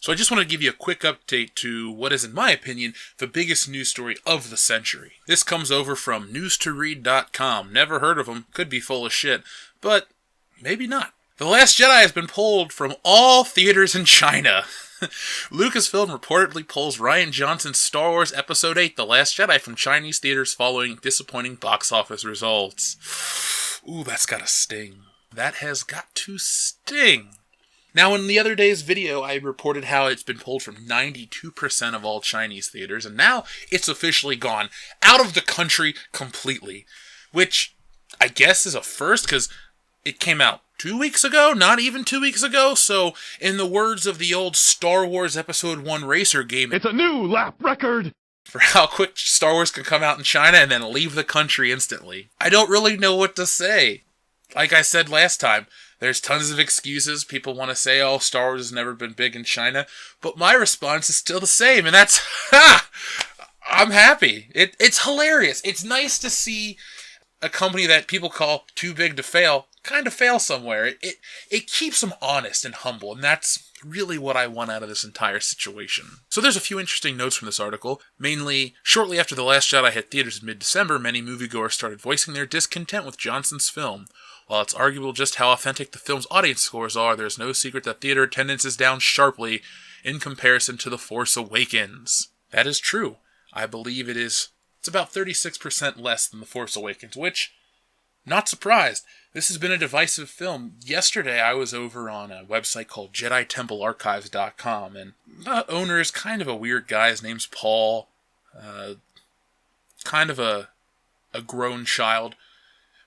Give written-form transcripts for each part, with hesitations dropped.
So I just want to give you a quick update to what is, in my opinion, the biggest news story of the century. This comes over from newstoread.com. Never heard of them, could be full of shit, but maybe not. The Last Jedi has been pulled from all theaters in China. Lucasfilm reportedly pulls Rian Johnson's Star Wars Episode 8, The Last Jedi, from Chinese theaters following disappointing box office results. Ooh, that's gotta sting. That has got to sting. Now, in the other day's video, I reported how it's been pulled from 92% of all Chinese theaters, and now it's officially gone out of the country completely. Which, I guess, is a first, because it came out 2 weeks ago? Not even 2 weeks ago? So, in the words of the old Star Wars Episode 1 racer game, it's a new lap record! For how quick Star Wars can come out in China and then leave the country instantly. I don't really know what to say. Like I said last time, there's tons of excuses. People want to say, oh, Star Wars has never been big in China. But my response is still the same, and that's, I'm happy. It's hilarious. It's nice to see a company that people call too big to fail kind of fail somewhere. It keeps them honest and humble, and that's really what I want out of this entire situation. So there's a few interesting notes from this article. Mainly, shortly after The Last Jedi hit theaters in mid-December, many moviegoers started voicing their discontent with Johnson's film. While it's arguable just how authentic the film's audience scores are, there's no secret that theater attendance is down sharply in comparison to The Force Awakens. That is true. I believe it's about 36% less than The Force Awakens, which, not surprised. This has been a divisive film. Yesterday, I was over on a website called JediTempleArchives.com, and the owner is kind of a weird guy. His name's Paul. Kind of a grown child.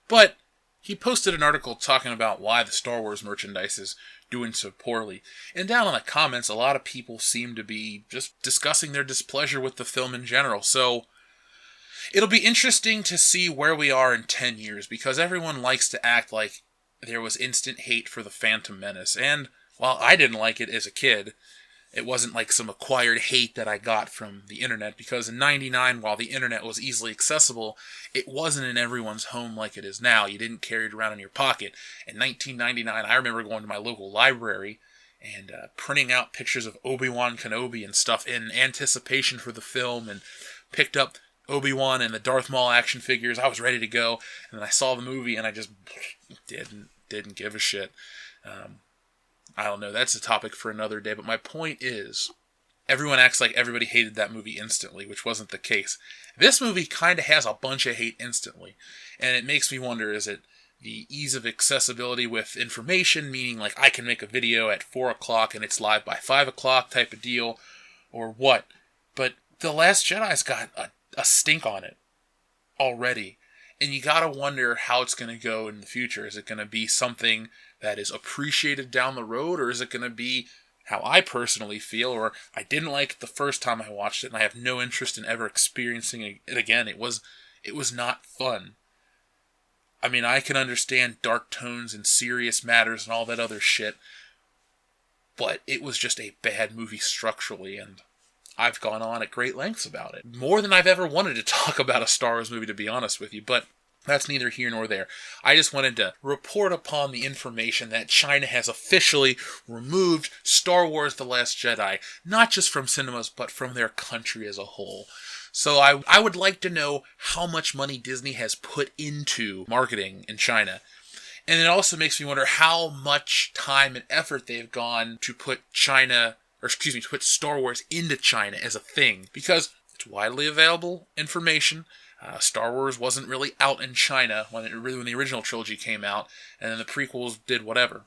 But he posted an article talking about why the Star Wars merchandise is doing so poorly. And down in the comments, a lot of people seem to be just discussing their displeasure with the film in general. So it'll be interesting to see where we are in 10 years, because everyone likes to act like there was instant hate for The Phantom Menace. And while I didn't like it as a kid, it wasn't like some acquired hate that I got from the internet, because in '99, while the internet was easily accessible, it wasn't in everyone's home like it is now. You didn't carry it around in your pocket. In 1999, I remember going to my local library and printing out pictures of Obi-Wan Kenobi and stuff in anticipation for the film, and picked up Obi-Wan and the Darth Maul action figures. I was ready to go, and then I saw the movie and I just didn't give a shit. I don't know, that's a topic for another day, but my point is, everyone acts like everybody hated that movie instantly, which wasn't the case. This movie kind of has a bunch of hate instantly, and it makes me wonder, is it the ease of accessibility with information, meaning like I can make a video at 4 o'clock and it's live by 5 o'clock type of deal, or what? But The Last Jedi's got a stink on it already, and you gotta wonder how it's going to go in the future. Is it going to be something that is appreciated down the road, or is it going to be how I personally feel, or I didn't like it the first time I watched it and I have no interest in ever experiencing it again? It was not fun. I mean, I can understand dark tones and serious matters and all that other shit, but it was just a bad movie structurally, and I've gone on at great lengths about it. More than I've ever wanted to talk about a Star Wars movie, to be honest with you, but that's neither here nor there. I just wanted to report upon the information that China has officially removed Star Wars The Last Jedi, not just from cinemas, but from their country as a whole. So I would like to know how much money Disney has put into marketing in China. And it also makes me wonder how much time and effort they've gone to put to put Star Wars into China as a thing. Because it's widely available information. Star Wars wasn't really out in China when the original trilogy came out, and then the prequels did whatever.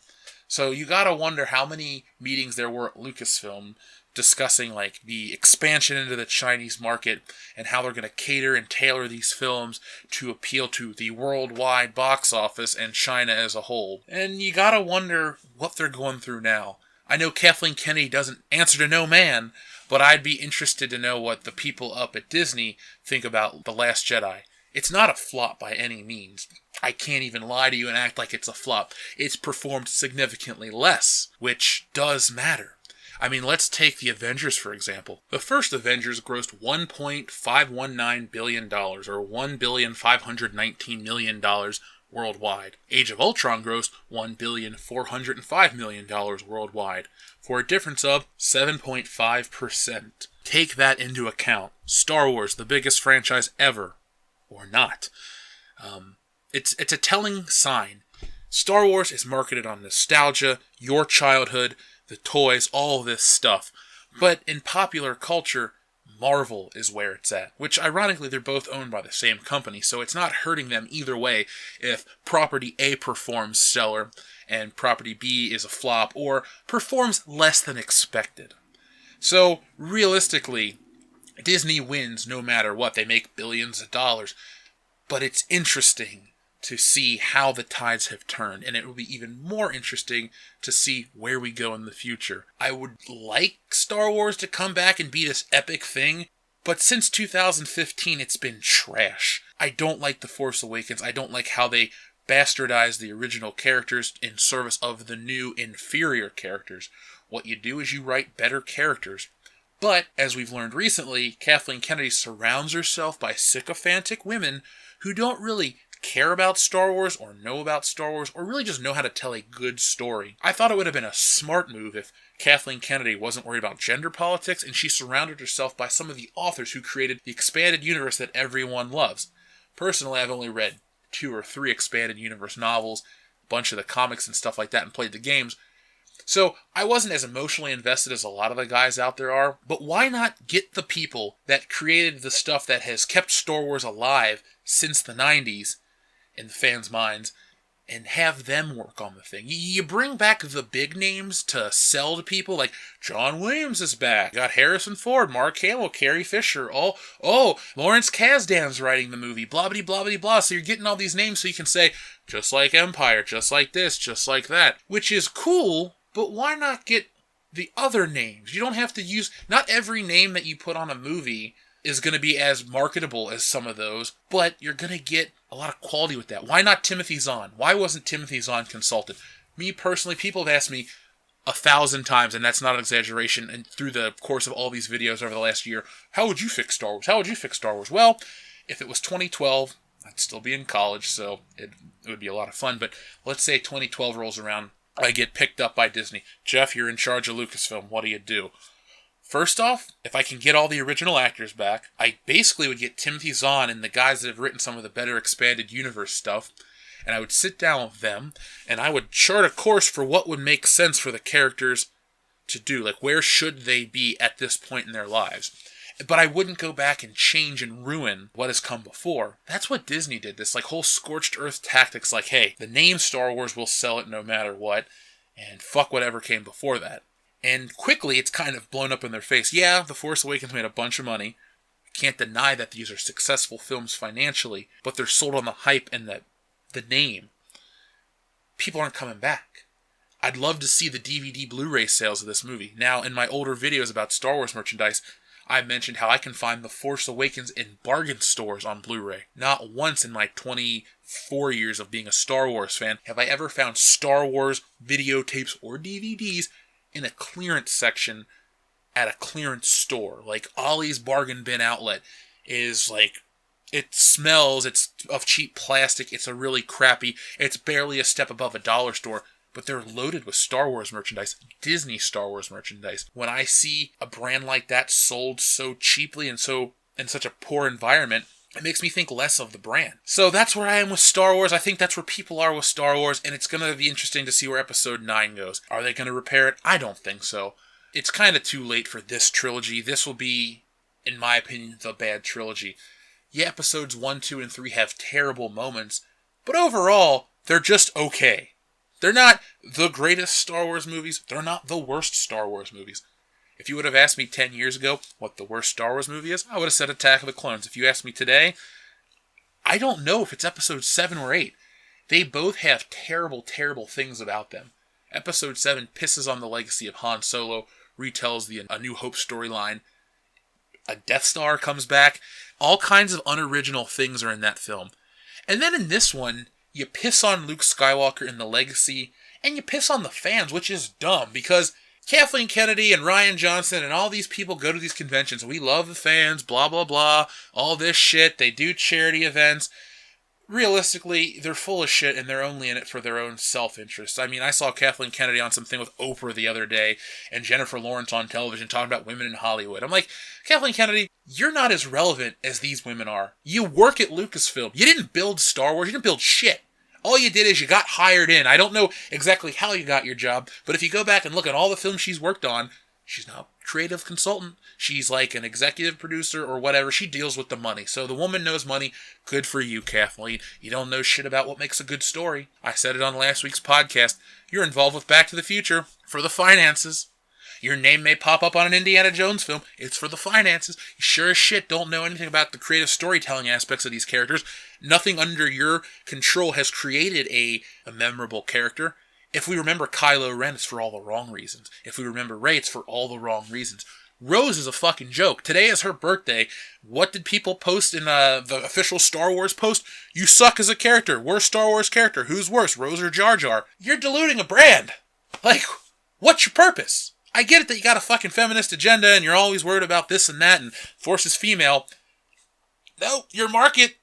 So you gotta wonder how many meetings there were at Lucasfilm discussing like the expansion into the Chinese market and how they're going to cater and tailor these films to appeal to the worldwide box office and China as a whole. And you gotta wonder what they're going through now. I know Kathleen Kennedy doesn't answer to no man, but I'd be interested to know what the people up at Disney think about The Last Jedi. It's not a flop by any means. I can't even lie to you and act like it's a flop. It's performed significantly less, which does matter. I mean, let's take the Avengers, for example. The first Avengers grossed $1.519 billion, or $1,519,000,000 worldwide. Age of Ultron grossed $1,405,000,000 worldwide, for a difference of 7.5%. Take that into account. Star Wars, the biggest franchise ever, or not. It's a telling sign. Star Wars is marketed on nostalgia, your childhood, the toys, all this stuff. But in popular culture, Marvel is where it's at, which ironically they're both owned by the same company, so it's not hurting them either way if property A performs stellar and property B is a flop or performs less than expected. So realistically, Disney wins no matter what. They make billions of dollars, but it's interesting to see how the tides have turned, and it will be even more interesting to see where we go in the future. I would like Star Wars to come back and be this epic thing, but since 2015 it's been trash. I don't like The Force Awakens. I don't like how they bastardized the original characters in service of the new inferior characters. What you do is you write better characters. But, as we've learned recently, Kathleen Kennedy surrounds herself by sycophantic women who don't really care about Star Wars or know about Star Wars or really just know how to tell a good story. I thought it would have been a smart move if Kathleen Kennedy wasn't worried about gender politics and she surrounded herself by some of the authors who created the expanded universe that everyone loves. Personally, I've only read 2 or 3 expanded universe novels, a bunch of the comics and stuff like that, and played the games. So I wasn't as emotionally invested as a lot of the guys out there are, but why not get the people that created the stuff that has kept Star Wars alive since the 90s in the fans' minds, and have them work on the thing. You bring back the big names to sell to people, like John Williams is back, got Harrison Ford, Mark Hamill, Carrie Fisher, Lawrence Kasdan's writing the movie, blah blah blah blah blah. So you're getting all these names so you can say, just like Empire, just like this, just like that, which is cool, but why not get the other names? You don't have to use, not every name that you put on a movie is going to be as marketable as some of those, but you're going to get a lot of quality with that. Why not Timothy Zahn? Why wasn't Timothy Zahn consulted? Me personally, people have asked me 1,000 times, and that's not an exaggeration, and through the course of all these videos over the last year, how would you fix Star Wars? How would you fix Star Wars? Well, if it was 2012, I'd still be in college, so it would be a lot of fun, but let's say 2012 rolls around, I get picked up by Disney. Jeff, you're in charge of Lucasfilm. What do you do? First off, if I can get all the original actors back, I basically would get Timothy Zahn and the guys that have written some of the better expanded universe stuff, and I would sit down with them, and I would chart a course for what would make sense for the characters to do. Like, where should they be at this point in their lives? But I wouldn't go back and change and ruin what has come before. That's what Disney did, this like whole scorched earth tactics, like, hey, the name Star Wars will sell it no matter what, and fuck whatever came before that. And quickly, it's kind of blown up in their face. Yeah, The Force Awakens made a bunch of money. I can't deny that these are successful films financially, but they're sold on the hype and the name. People aren't coming back. I'd love to see the DVD Blu-ray sales of this movie. Now, in my older videos about Star Wars merchandise, I've mentioned how I can find The Force Awakens in bargain stores on Blu-ray. Not once in my 24 years of being a Star Wars fan have I ever found Star Wars videotapes or DVDs in a clearance section at a clearance store. Like Ollie's Bargain Bin Outlet is like, it smells, it's of cheap plastic, it's a really crappy, it's barely a step above a dollar store, but they're loaded with Star Wars merchandise, Disney Star Wars merchandise. When I see a brand like that sold so cheaply and so in such a poor environment, it makes me think less of the brand. So that's where I am with Star Wars. I think that's where people are with Star Wars, and it's going to be interesting to see where Episode 9 goes. Are they going to repair it? I don't think so. It's kind of too late for this trilogy. This will be, in my opinion, the bad trilogy. Yeah, Episodes 1, 2, and 3 have terrible moments, but overall, they're just okay. They're not the greatest Star Wars movies. They're not the worst Star Wars movies. If you would have asked me 10 years ago what the worst Star Wars movie is, I would have said Attack of the Clones. If you asked me today, I don't know if it's Episode 7 or 8. They both have terrible, terrible things about them. Episode 7 pisses on the legacy of Han Solo, retells the A New Hope storyline. A Death Star comes back. All kinds of unoriginal things are in that film. And then in this one, you piss on Luke Skywalker and the legacy, and you piss on the fans, which is dumb, because Kathleen Kennedy and Rian Johnson and all these people go to these conventions. We love the fans, blah, blah, blah, all this shit. They do charity events. realistically, they're full of shit and they're only in it for their own self-interest. I mean, I saw Kathleen Kennedy on something with Oprah the other day and Jennifer Lawrence on television talking about women in Hollywood. I'm like, Kathleen Kennedy, you're not as relevant as these women are. You work at Lucasfilm. You didn't build Star Wars. You didn't build shit. All you did is you got hired in. I don't know exactly how you got your job, but if you go back and look at all the films she's worked on, she's not a creative consultant. She's like an executive producer or whatever. She deals with the money. So the woman knows money. Good for you, Kathleen. You don't know shit about what makes a good story. I said it on last week's podcast. You're involved with Back to the Future for the finances. Your name may pop up on an Indiana Jones film. It's for the finances. You sure as shit don't know anything about the creative storytelling aspects of these characters. Nothing under your control has created a memorable character. If we remember Kylo Ren, it's for all the wrong reasons. If we remember Rey, it's for all the wrong reasons. Rose is a fucking joke. Today is her birthday. What did people post in the official Star Wars post? You suck as a character. Worst Star Wars character. Who's worse, Rose or Jar Jar? You're diluting a brand. Like, what's your purpose? I get it that you got a fucking feminist agenda and you're always worried about this and that and Force is female. No, your market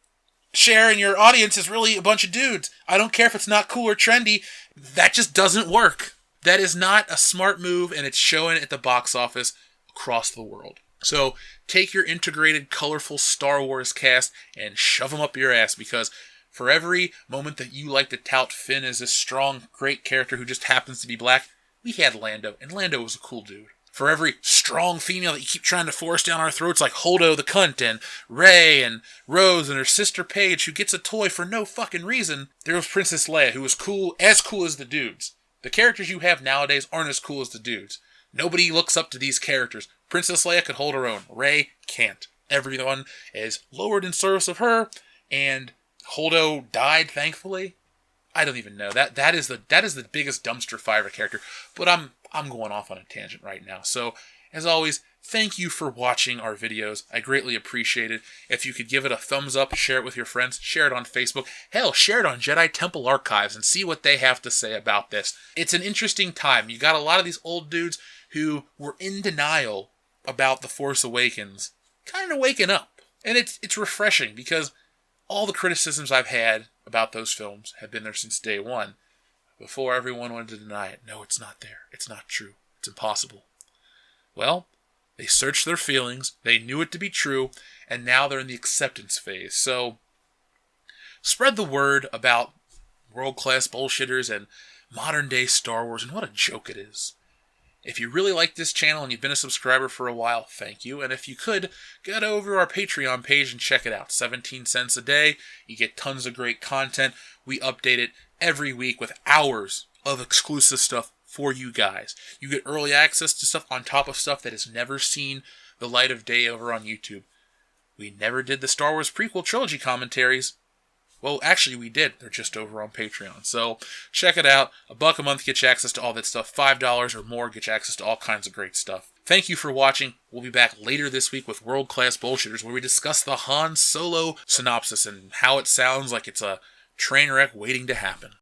share and your audience is really a bunch of dudes. I don't care if it's not cool or trendy. That just doesn't work. That is not a smart move, and it's showing at the box office across the world. So take your integrated, colorful Star Wars cast and shove them up your ass, because for every moment that you like to tout Finn as a strong, great character who just happens to be black, we had Lando, and Lando was a cool dude. For every strong female that you keep trying to force down our throats, like Holdo the cunt, and Rey, and Rose, and her sister Paige, who gets a toy for no fucking reason, there was Princess Leia, who was cool as the dudes. The characters you have nowadays aren't as cool as the dudes. Nobody looks up to these characters. Princess Leia could hold her own. Rey can't. Everyone is lowered in service of her, and Holdo died, thankfully. I don't even know. That is the biggest dumpster fire of a character. But I'm going off on a tangent right now. So, as always, thank you for watching our videos. I greatly appreciate it. If you could give it a thumbs up, share it with your friends, share it on Facebook. Hell, share it on Jedi Temple Archives and see what they have to say about this. It's an interesting time. You got a lot of these old dudes who were in denial about The Force Awakens kind of waking up. And it's refreshing, because all the criticisms I've had about those films have been there since day one. Before, everyone wanted to deny it. No, it's not there. It's not true. It's impossible. Well, they searched their feelings, they knew it to be true, and now they're in the acceptance phase. So, spread the word about world-class bullshitters and modern-day Star Wars, and what a joke it is. If you really like this channel and you've been a subscriber for a while, thank you. And if you could, get over our Patreon page and check it out. 17 cents a day. You get tons of great content. We update it every week with hours of exclusive stuff for you guys. You get early access to stuff on top of stuff that has never seen the light of day over on YouTube. We never did the Star Wars prequel trilogy commentaries. Well, actually, we did. They're just over on Patreon. So, check it out. $1 a month gets you access to all that stuff. $5 or more gets you access to all kinds of great stuff. Thank you for watching. We'll be back later this week with World Class Bullshitters, where we discuss the Han Solo synopsis and how it sounds like it's a train wreck waiting to happen.